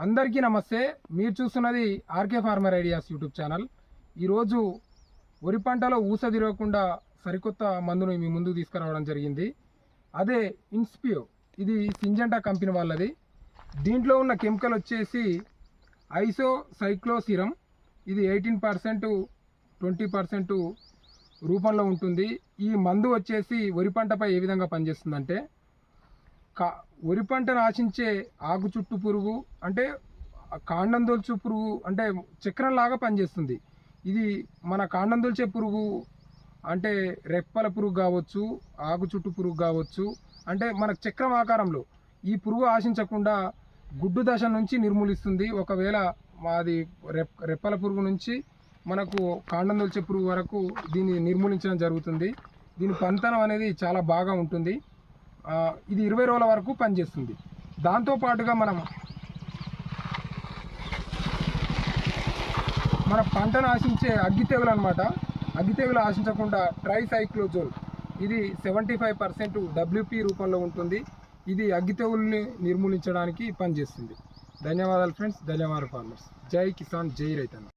అందరికీ నమస్తే. మీరు చూస్తున్నది R K farmer ideas YouTube channel. ఈరోజు వరి పంటలో ఊస తిరగకుండా సరికొత్త మందును మీ ముందుకు తీసుకురావడం జరిగింది. అదే ఇన్స్పియో. ఇది సింజెంటా కంపెనీ వాళ్ళది. దీంట్లో ఉన్న కెమికల్ వచ్చేసి ఐసోసైక్లోసిరమ్. ఇది 18% 20% రూపంలో ఉంటుంది. ఈ మందు వచ్చేసి వరి పంటపై ఏ విధంగా పనిచేస్తుందంటే, వరి పంటను ఆశించే ఆకు చుట్టు పురుగు అంటే కాండం దొల్చు పురుగు అంటే చక్రంలాగా పనిచేస్తుంది. ఇది మన కాండం దొల్చే పురుగు అంటే రెప్పల పురుగు కావచ్చు, ఆకు చుట్టు పురుగు కావచ్చు, అంటే మన చక్రం ఆకారంలో ఈ పురుగు ఆశించకుండా గుడ్డు దశ నుంచి నిర్మూలిస్తుంది. ఒకవేళ మాది రెప్పల పురుగు నుంచి మనకు కాండం దొల్చే పురుగు వరకు దీన్ని నిర్మూలించడం జరుగుతుంది. దీని పనితనం అనేది చాలా బాగా ఉంటుంది. ఇది 20 రోజుల వరకు పనిచేస్తుంది. దాంతోపాటుగా మన పంటను ఆశించే అగ్గి తెగులు అనమాట. అగ్గి తెగులు ఆశించకుండా ట్రైసైక్లోజోల్, ఇది 75% WP రూపంలో ఉంటుంది. ఇది అగ్గి తెగుల్ని నిర్మూలించడానికి పనిచేస్తుంది. ధన్యవాదాలు ఫ్రెండ్స్. ధన్యవాదాలు ఫార్మర్స్. జై కిసాన్, జై రైతన్న.